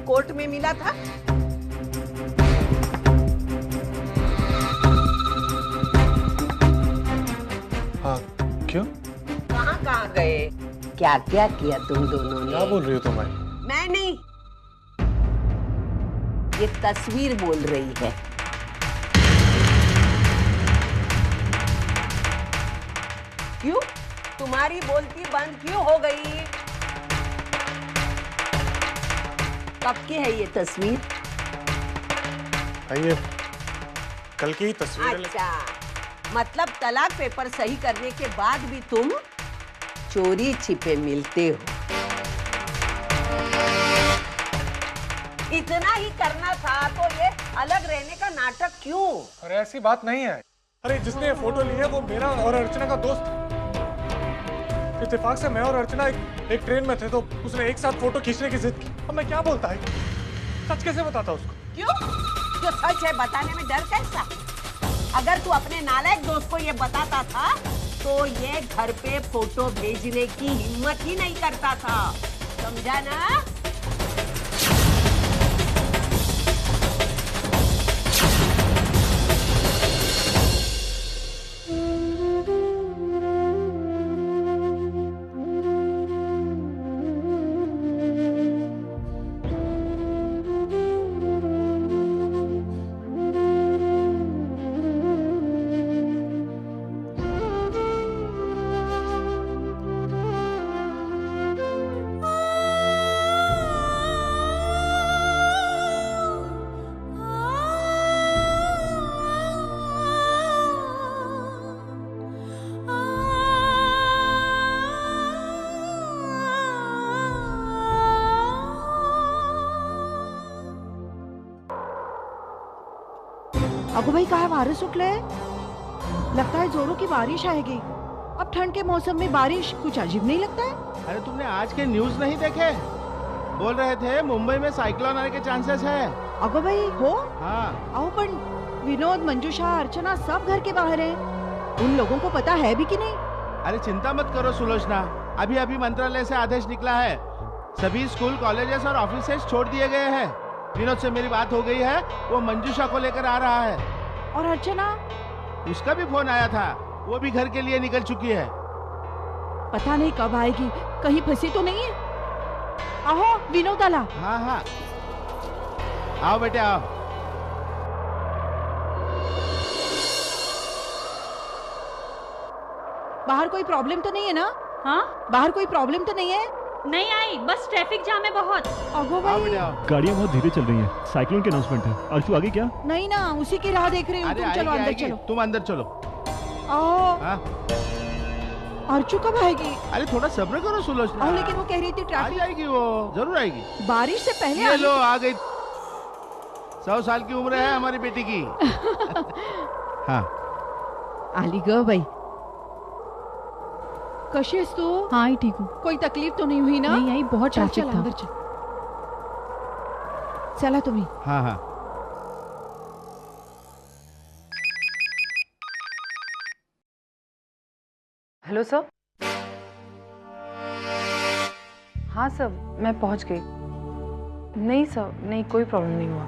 Court में मिला था? हाँ, क्यों? कहाँ कहाँ गए? क्या क्या किया तुम दोनों ने? क्या बोल रही हो तुम? मैं नहीं, ये तस्वीर बोल रही है। क्यों? तुम्हारी बोलती बंद क्यों हो गई? कब की है ये तस्वीर? ये कल की ही तस्वीर है। अच्छा, मतलब तलाक पेपर सही करने के बाद भी तुम चोरी छिपे मिलते हो। इतना ही करना था तो ये अलग रहने का नाटक क्यों? अरे ऐसी बात नहीं है। अरे जिसने ये फोटो ली है वो मेरा और अर्चना का दोस्त। इत्तेफाक से मैं और अर्चना एक ट्रेन में थे तो उसने एक साथ फोटो खींचने की जिद की। अब मैं क्या बोलता है? सच कैसे बताता उसको? क्यों? जो सच है बताने में डर कैसा? अगर तू अपने नालायक दोस्त को ये बताता था तो ये घर पे फोटो भेजने की हिम्मत ही नहीं करता था, समझा ना? अगो भाई कहा बारिश उठले? लगता है जोरों की बारिश आएगी। अब ठंड के मौसम में बारिश कुछ अजीब नहीं लगता है? अरे तुमने आज के न्यूज नहीं देखे? बोल रहे थे मुंबई में साइक्लोन आने के चांसेस है। अगो भाई हो? हाँ। आओ पर विनोद, मंजूषा, अर्चना सब घर के बाहर है। उन लोगों को पता है भी कि नहीं? अरे चिंता मत करो सुलोचना, अभी अभी मंत्रालय से आदेश निकला है। सभी स्कूल, कॉलेजेस और ऑफिसेस छोड़ दिए गए हैं। विनोद से मेरी बात हो गई है, वो मंजूषा को लेकर आ रहा है। और अर्चना? उसका भी फोन आया था, वो भी घर के लिए निकल चुकी है। पता नहीं कब आएगी, कहीं फंसी तो नहीं है? आओ विनोद आला। हाँ हाँ, आओ बेटे आओ। बाहर कोई प्रॉब्लम तो नहीं है ना? हाँ? बाहर कोई प्रॉब्लम तो नहीं है? नहीं आई, बस ट्रैफिक जाम है बहुत। अगो आओ भाई। बेटे आओ। गाड़ियाँ बहुत धीरे चल रही हैं। साइक्लोन की अनाउंसमेंट है। अर्चू आगे क्या? नहीं ना, उसी की राह देख रही हूँ। अरे तुम चलो आएगी, अंदर आएगी। चलो। तुम अंदर चलो। आओ। हाँ? अर्चू कब आएगी? अरे थोड़ा सब्र करो सुलोचना। लेकिन वो कह रही थी आ ट्रैफिक। जाएगी, वो जरूर आएगी। बारिश से पहले ये लो आ गई। 100 साल की उम्र है हमारी बेटी की। हाँ। आली ग बाई, कशी आहेस तू? हाँ ठीक हूँ। कोई तकलीफ तो नहीं हुई ना? नहीं आई, बहुत चल ट्रैफिक चल था। अंदर चल। चला तुम्ही। हाँ हाँ। Hello sir. हाँ सर, मैं पहुंच गई। नहीं सर, नहीं कोई प्रॉब्लम नहीं हुआ।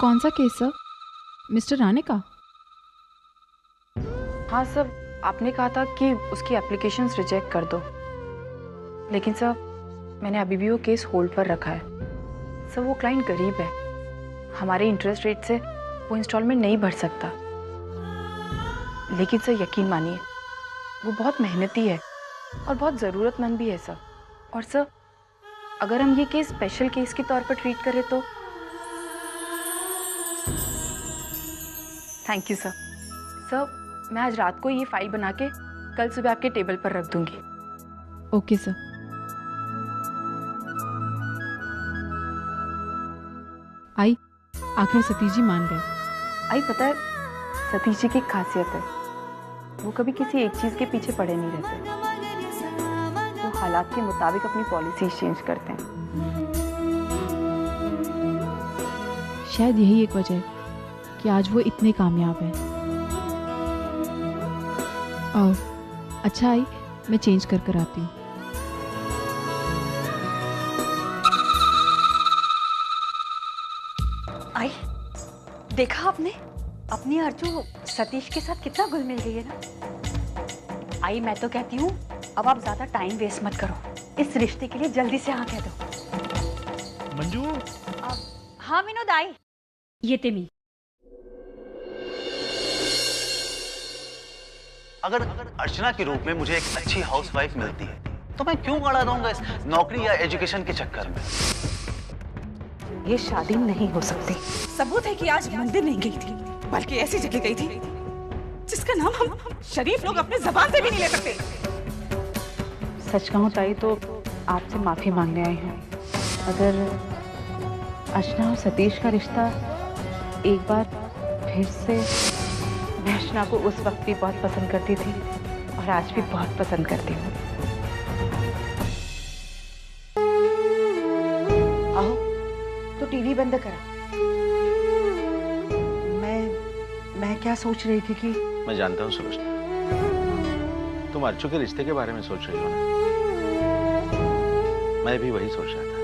कौन सा केस सर? मिस्टर राणे का? हाँ सर, आपने कहा था कि उसकी एप्लीकेशंस रिजेक्ट कर दो, लेकिन सर मैंने अभी भी वो केस होल्ड पर रखा है। सर वो क्लाइंट गरीब है, हमारे इंटरेस्ट रेट से वो इंस्टॉलमेंट नहीं भर सकता। लेकिन सर यकीन मानिए, वो बहुत मेहनती है और बहुत ज़रूरतमंद भी है सर। और सर अगर हम ये केस स्पेशल केस के तौर पर ट्रीट करें तो। Thank you sir. सर मैं आज रात को ये फाइल बना के कल सुबह आपके टेबल पर रख दूंगी। Okay sir. आई, आखिर सतीश जी मान गए। आई पता है, सतीश जी की एक खासियत है, वो कभी किसी एक चीज़ के पीछे पड़े नहीं रहते। वो हालात के मुताबिक अपनी पॉलिसी चेंज करते हैं। शायद यही एक वजह है कि आज वो इतने कामयाब हैं। और अच्छा आई, मैं चेंज कर कर आती हूँ। आई, देखा आपने अपनी अर्जू सतीश के साथ कितना घुल मिल गई है ना। आई, मैं तो कहती हूँ अब आप ज्यादा टाइम वेस्ट मत करो, इस रिश्ते के लिए जल्दी से हाँ कह दो। मंजू, हाँ विनोद आई, ये तेमी। अगर अर्चना के रूप में मुझे एक अच्छी हाउसवाइफ मिलती है तो मैं क्यों अड़ा रहूंगा इस नौकरी या एजुकेशन के चक्कर में। ये शादी नहीं हो सकती। सबूत है कि आज मंदिर नहीं गई थी, बल्कि ऐसी जगह गई थी जिसका नाम हम शरीफ लोग अपने जबान से भी नहीं ले सकते। सच कहूँ ताई तो आपसे माफी मांगने आई हूँ। अगर अर्चना और सतीश का रिश्ता एक बार फिर से, मैं अर्चना को उस वक्त भी बहुत पसंद करती थी और आज भी बहुत पसंद करती हूँ। आओ तो टीवी बंद करा। मैं क्या सोच रही थी कि मैं जानता हूँ सुलोचना, तुम अर्चू के रिश्ते के बारे में सोच रही हो ना। मैं भी वही सोच रहा था,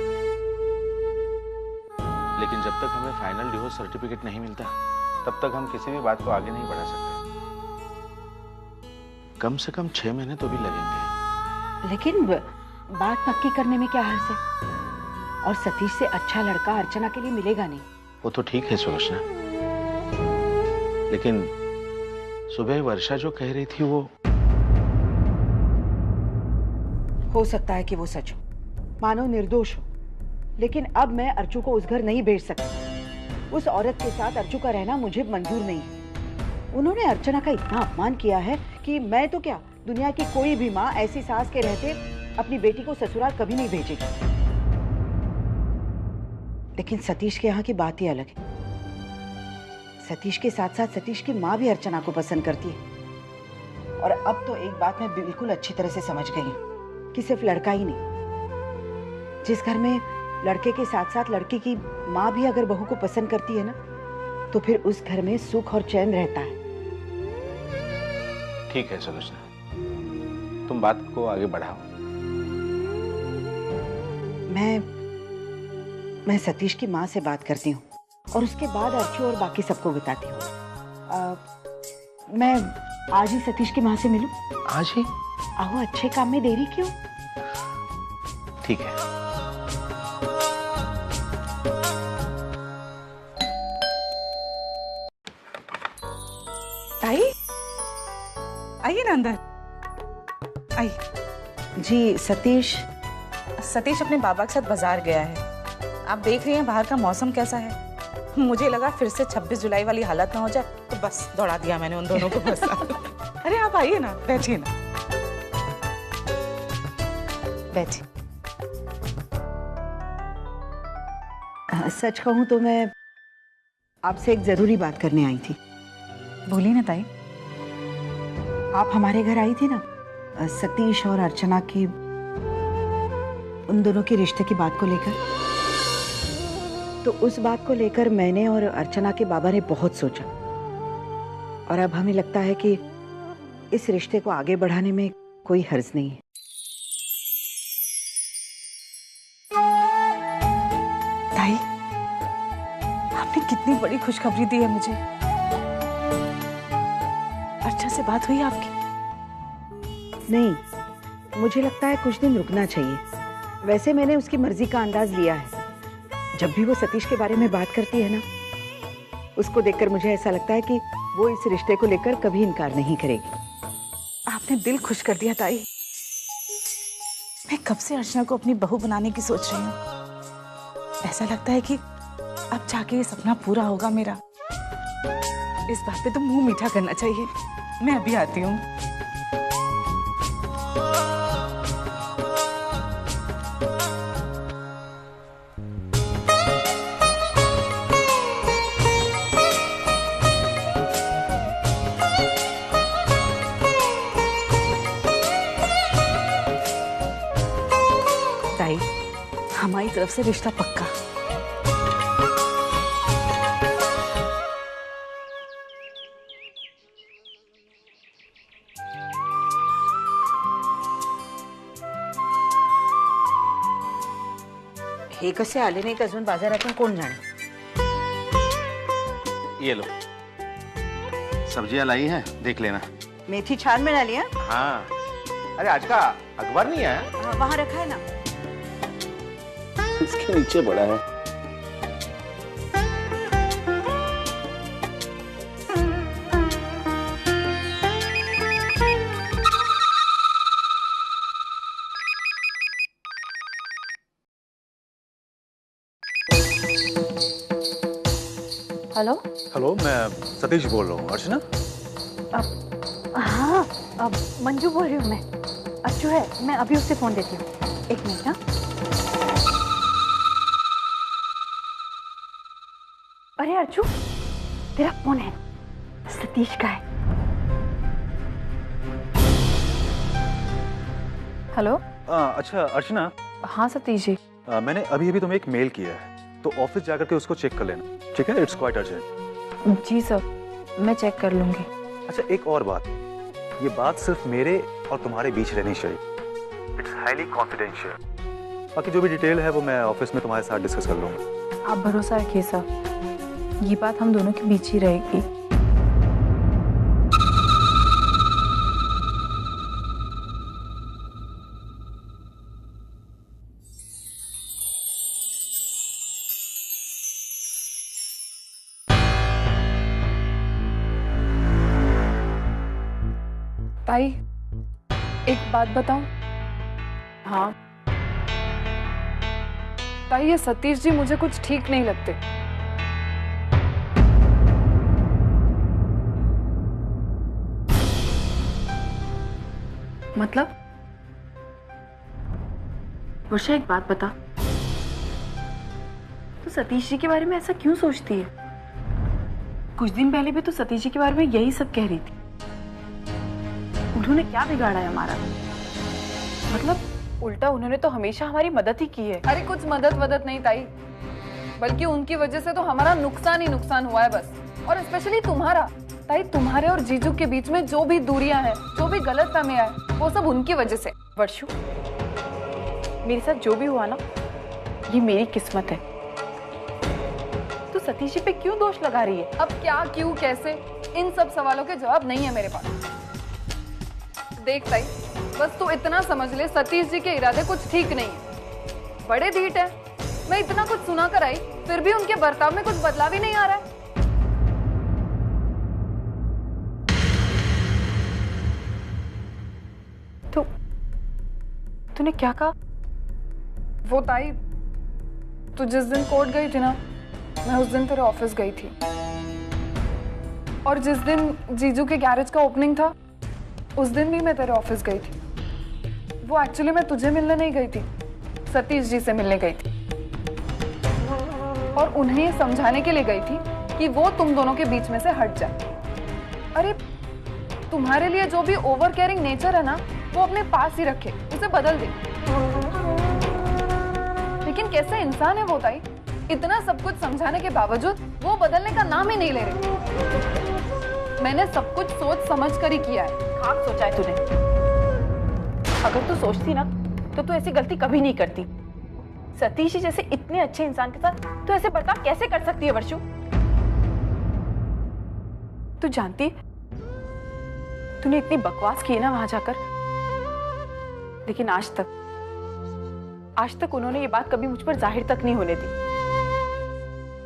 लेकिन जब तक हमें फाइनल डिवोर्स सर्टिफिकेट नहीं मिलता तब तक हम किसी भी बात को आगे नहीं बढ़ा सकते। कम से कम 6 महीने तो भी लगेंगे। लेकिन बात पक्की करने में क्या हर्ज है? और सतीश से अच्छा लड़का अर्चना के लिए मिलेगा नहीं। वो तो ठीक है सुलोचना, लेकिन सुबह वर्षा जो कह रही थी वो हो सकता है कि वो सच हो, मानो निर्दोष हो, लेकिन अब मैं अर्चू को उस घर नहीं भेज सकती। उस औरत के साथ अर्चू का रहना मुझे मंजूर नहीं। उन्होंने अर्चना का इतना अपमान किया है कि मैं तो क्या, दुनिया की कोई भी माँ ऐसी सास के रहते अपनी बेटी को ससुराल कभी नहीं भेजेगी। लेकिन सतीश के यहाँ की बात ही अलग है। सतीश के साथ साथ सतीश की माँ भी अर्चना को पसंद करती है। और अब तो एक बात मैं बिल्कुल अच्छी तरह से समझ गई हूँ कि सिर्फ लड़का ही नहीं, जिस घर में लड़के के साथ साथ लड़की की माँ भी अगर बहू को पसंद करती है ना, तो फिर उस घर में सुख और चैन रहता है। ठीक है सुलोचना, तुम बात को आगे बढ़ाओ। मैं सतीश की माँ से बात करती हूँ और उसके बाद अर्चू और बाकी सबको बताती हूँ। मैं आज ही सतीश की माँ से मिलूं? आज ही? आओ, अच्छे काम में देरी क्यों? ठीक है। ताई, आइए ना अंदर। आइए। जी सतीश अपने बाबा के साथ बाजार गया है। आप देख रही हैं बाहर का मौसम कैसा है। मुझे लगा फिर से 26 जुलाई वाली हालत ना हो जाए, तो बस दौड़ा दिया मैंने उन दोनों को बस। अरे आप आइए ना, बैठिए ना, बैठिए। सच कहूँ तो मैं आपसे एक जरूरी बात करने आई थी। बोलिए ना ताई। आप हमारे घर आई थी ना सतीश और अर्चना की, उन दोनों के रिश्ते की बात को लेकर। तो उस बात को लेकर मैंने और अर्चना के बाबा ने बहुत सोचा और अब हमें लगता है कि इस रिश्ते को आगे बढ़ाने में कोई हर्ज नहीं है। ताई, आपने कितनी बड़ी खुशखबरी दी है मुझे। अर्चना से बात हुई आपकी? नहीं, मुझे लगता है कुछ दिन रुकना चाहिए। वैसे मैंने उसकी मर्जी का अंदाज लिया है। जब भी वो सतीश के बारे में बात करती है ना, उसको देखकर मुझे ऐसा लगता है कि वो इस रिश्ते को लेकर कभी इनकार नहीं करेगी। आपने दिल खुश कर दिया ताई। मैं कब से अर्चना को अपनी बहू बनाने की सोच रही हूँ। ऐसा लगता है कि अब जाके ये सपना पूरा होगा मेरा। इस बात पे तो मुंह मीठा करना चाहिए। मैं अभी आती हूँ। ताई, हमारी तरफ से रिश्ता पक्का। हे कसे आले नाहीत अजून बाजारातून कोण जाणे। ये लो, सब्जियां लाई हैं, देख लेना। मेथी छान में डाली है? हाँ। अरे आज का अखबार नहीं आया? वहाँ रखा है ना। इसके नीचे पड़ा है। हेलो। हेलो, मैं सतीश बोल रहा हूँ। अर्चना? हाँ, अब मंजू बोल रही हूँ मैं। अच्छू है, मैं अभी उससे फोन देती हूँ। एक मिनट ना। अरे अर्चू, तेरा फोन है, सतीश का है। हेलो। अच्छा अर्चना। हाँ सतीश जी। मैंने अभी अभी तुम्हें एक मेल किया है, तो ऑफिस जाकर के उसको चेक कर लेना, ठीक है? It's quite urgent. जी सर, मैं चेक कर लूंगी। अच्छा एक और बात, ये बात सिर्फ मेरे और तुम्हारे बीच रहनी चाहिए। It's highly confidential. बाकी जो भी डिटेल है वो मैं ऑफिस में तुम्हारे साथ डिस्कस कर लूंगा। आप भरोसा रखिए सर, ये बात हम दोनों के बीच ही रहेगी। ताई, एक बात बताऊं? हाँ ताई, ये सतीश जी मुझे कुछ ठीक नहीं लगते। मतलब? वर्षा एक बात बता, तो सतीश जी के बारे में ऐसा क्यों सोचती है? कुछ दिन पहले भी तो सतीश जी के बारे में यही सब कह रही थी। उन्होंने क्या बिगाड़ा है हमारा? मतलब उल्टा उन्होंने तो हमेशा हमारी मदद ही की है। अरे कुछ मदद नहीं ताई, बल्कि उनकी वजह से तो हमारा नुकसान ही नुकसान हुआ है बस। और स्पेशली तुम्हारा ताई, तुम्हारे और जीजू के बीच में जो भी दूरियां हैं, जो भी गलतफहमियां हैं, वो सब उनकी वजह से। वर्षु, मेरे साथ जो भी हुआ ना, ये मेरी किस्मत है। तू सतीश जी पे क्यों दोष लगा रही है? अब क्या, क्यों, कैसे, इन सब सवालों के जवाब नहीं है मेरे पास। देख ताई, बस तू इतना समझ ले, सतीश जी के इरादे कुछ ठीक नहीं है। बड़े ढीठ है। मैं इतना कुछ सुना कर आई, फिर भी उनके बर्ताव में कुछ बदलाव ही नहीं आ रहा है। तो तूने क्या कहा? वो ताई, तू जिस दिन कोर्ट गई थी ना, मैं उस दिन तेरे ऑफिस गई थी। और जिस दिन जीजू के गैरेज का ओपनिंग था, उस दिन भी मैं तेरे ऑफिस गई थी। वो एक्चुअली मैं तुझे मिलने नहीं गई थी, सतीश जी से मिलने गई थी। और उन्हें ये समझाने के लिए गई थी कि वो तुम दोनों के बीच में से हट जाए। अरे तुम्हारे लिए जो भी ओवर केयरिंग नेचर है ना, वो अपने पास ही रखे, उसे बदल दे। लेकिन कैसे इंसान है वो ताई, इतना सब कुछ समझाने के बावजूद वो बदलने का नाम ही नहीं ले रही। मैंने सब कुछ सोच समझ कर ही किया है। खाक सोचा है तूने। अगर तू सोचती ना, तो तू ऐसी गलती कभी नहीं करती। सतीश जी जैसे इतने अच्छे इंसान के साथ तू ऐसे बर्ताव कैसे कर सकती है वर्षु? तू जानती, तूने इतनी बकवास की है ना वहां जाकर, लेकिन आज तक उन्होंने ये बात कभी मुझ पर जाहिर तक नहीं होने दी,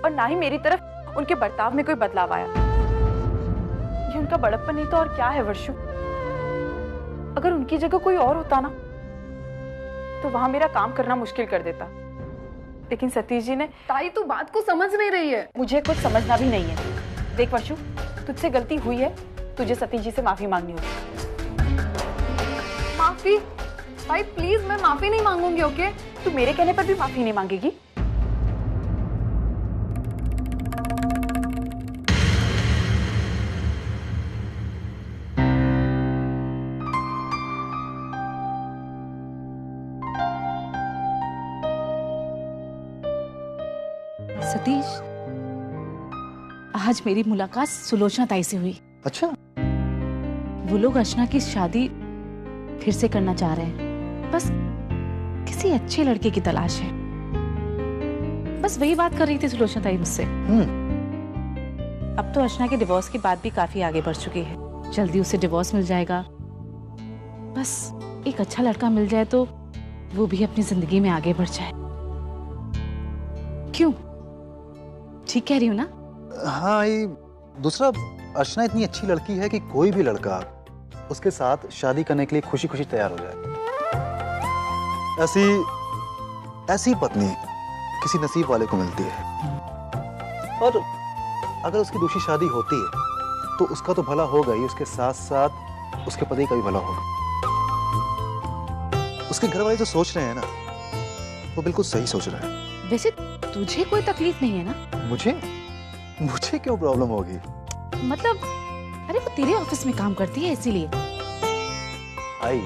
और ना ही मेरी तरफ उनके बर्ताव में कोई बदलाव आया। ये उनका बड़प्पन नहीं तो और क्या है वर्षु? अगर उनकी जगह कोई और होता ना, तो वहां मेरा काम करना मुश्किल कर देता। लेकिन सतीश जी ने। ताई, तू बात को समझ नहीं रही है। मुझे कुछ समझना भी नहीं है। देख वर्षु, तुझसे गलती हुई है, तुझे सतीश जी से माफी मांगनी होगी। माफी? ताई प्लीज, मैं माफी नहीं मांगूंगी, ओके? तू मेरे कहने पर भी माफी नहीं मांगेगी? सतीश, आज मेरी मुलाकात सुलोचना ताई से हुई। अच्छा? वो लोग अर्चना की शादी फिर से करना चाह रहे हैं। बस किसी अच्छे लड़के की तलाश है। बस वही बात कर रही थी सुलोचना ताई मुझसे। अब तो अर्चना के डिवोर्स की बात भी काफी आगे बढ़ चुकी है। जल्दी उसे डिवोर्स मिल जाएगा। बस एक अच्छा लड़का मिल जाए तो वो भी अपनी जिंदगी में आगे बढ़ जाए। क्यों? ठीक कह रही हूँ ना? हाँ, ये दूसरा, अर्चना इतनी अच्छी लड़की है कि कोई भी लड़का उसके साथ शादी करने के लिए खुशी खुशी तैयार हो जाए। ऐसी पत्नी किसी नसीब वाले को मिलती है। और अगर उसकी दूसरी शादी होती है तो उसका तो भला होगा ही, उसके साथ साथ उसके पति का भी भला होगा। उसके घर वाले जो सोच रहे हैं ना, वो बिल्कुल सही सोच रहे हैं। वैसे तुझे कोई तकलीफ नहीं है ना? मुझे क्यों प्रॉब्लम होगी? मतलब अरे वो तेरे ऑफिस में काम करती है इसीलिए। आई,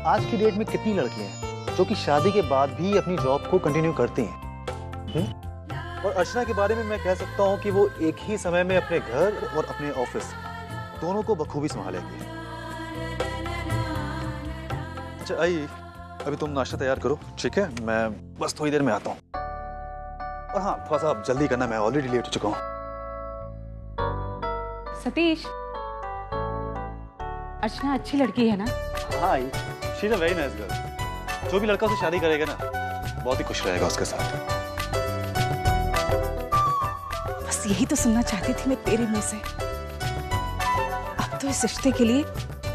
आज की डेट में कितनी लड़कियां हैं जो कि शादी के बाद भी अपनी जॉब को कंटिन्यू करती हैं। और अर्चना के बारे में मैं कह सकता हूं कि वो एक ही समय में अपने घर और अपने ऑफिस दोनों को बखूबी संभालेगी। अच्छा आई, अभी तुम नाश्ता तैयार करो, ठीक है? मैं बस थोड़ी देर में आता हूँ। और हाँ, थोड़ा सा जल्दी करना, मैं ऑलरेडी लेट हो चुका हूँ। सतीश, अर्चना अच्छी लड़की है ना? हाँ, she is a very nice girl. जो भी लड़का उससे शादी करेगा ना, बहुत ही खुश रहेगा उसके साथ। बस यही तो सुनना चाहती थी मैं तेरे मुंह से। अब तो इस रिश्ते के लिए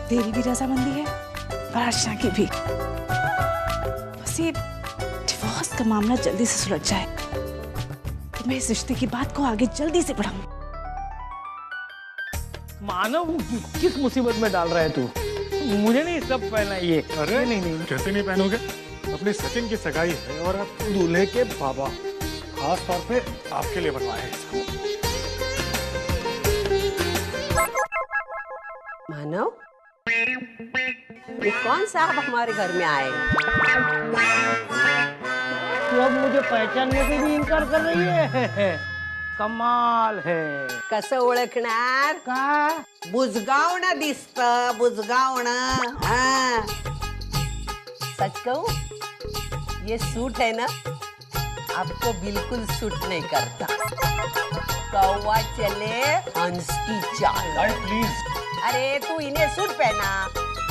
तेरी भी रजामंदी है और अर्चना की भी। बस ये डिवोर्स का मामला जल्दी से सुलझ जाए तो मैं इस रिश्ते की बात को आगे जल्दी से बढ़ाऊं। मानव, किस मुसीबत में डाल रहा है तू? मुझे नहीं सब पहना ये। अरे नहीं, कैसे नहीं पहनोगे? अपने सचिन की सगाई है और आप दूल्हे के बाबा खास तौर पे आपके लिए बनवाए हैं इसको। मानव, ये कौन सा आप हमारे घर में आए? तू अब मुझे पहचानने से भी इनकार कर रही है। कमाल है। कसं ओळखणार? का? बुजगावणं दिसतं, बुजगावणं। हाँ, सच कहूं, ये सूट है ना, आपको बिल्कुल सूट नहीं करता। कौवा चले हंस की चाल। प्लीज। अरे तू इन्हें सूट पहना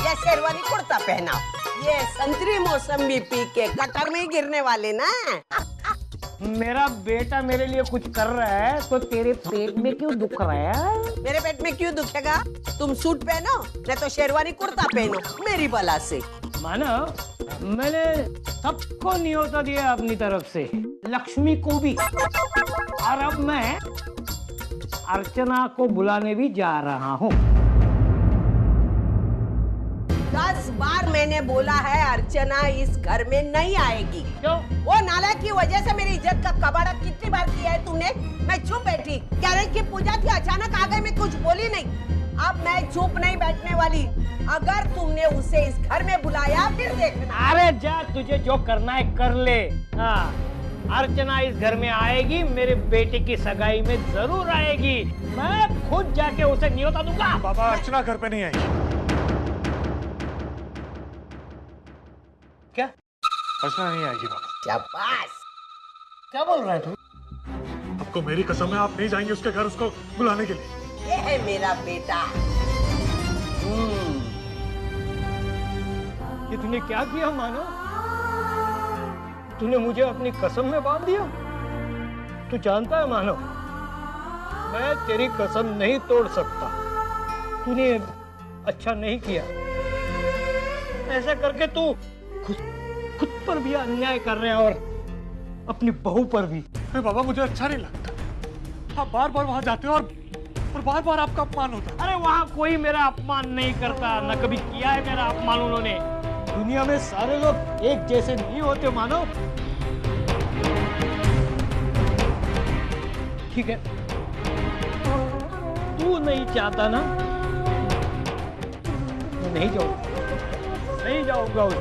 या शेरवानी कुर्ता पहना। ये संतरी मौसमी पी के कटर में ही गिरने वाले ना। मेरा बेटा मेरे लिए कुछ कर रहा है तो तेरे पेट में क्यों दुख रहा है? मेरे पेट में क्यों दुखेगा? तुम सूट पहनो, नहीं तो शेरवानी कुर्ता पहनो, मेरी बला से। मानो, मैंने सबको न्योता दिया अपनी तरफ से, लक्ष्मी को भी। और अब मैं अर्चना को बुलाने भी जा रहा हूँ। 10 बार मैंने बोला है अर्चना इस घर में नहीं आएगी। क्यों? वो नालायक की वजह से मेरी इज्जत का कबाड़ा कितनी बार किया है तूने? मैं चुप बैठी, गैरेज की पूजा थी, अचानक आ गई, मैं कुछ बोली नहीं। अब मैं चुप नहीं बैठने वाली। अगर तुमने उसे इस घर में बुलाया फिर देखना। अरे जा, तुझे जो करना है कर ले। हाँ, अर्चना इस घर में आएगी, मेरे बेटे की सगाई में जरूर आएगी। मैं खुद जाके उसे न्योता दूंगा। बाबा, अर्चना घर पे नहीं आएगी। क्या? अर्चना नहीं आएगी बाबा। शाबाश। क्या बोल रहा है तू? आपको मेरी कसम है, आप नहीं जाएंगे उसके घर उसको बुलाने के लिए। ये है मेरा बेटा। ये तूने क्या किया मानो? तूने मुझे अपनी कसम में बांध दिया। तू जानता है मानो, मैं तेरी कसम नहीं तोड़ सकता। तूने अच्छा नहीं किया। ऐसा करके तू खुद पर भी अन्याय कर रहे हैं और अपनी बहू पर भी। अरे बाबा, मुझे अच्छा नहीं लगता। आप बार बार वहां जाते हो और बार बार आपका अपमान होता है। अरे वहां कोई मेरा अपमान नहीं करता, न कभी किया है मेरा अपमान उन्होंने। दुनिया में सारे लोग एक जैसे नहीं होते मानो। ठीक है, तू नहीं चाहता ना, मैं नहीं जाऊंगा उस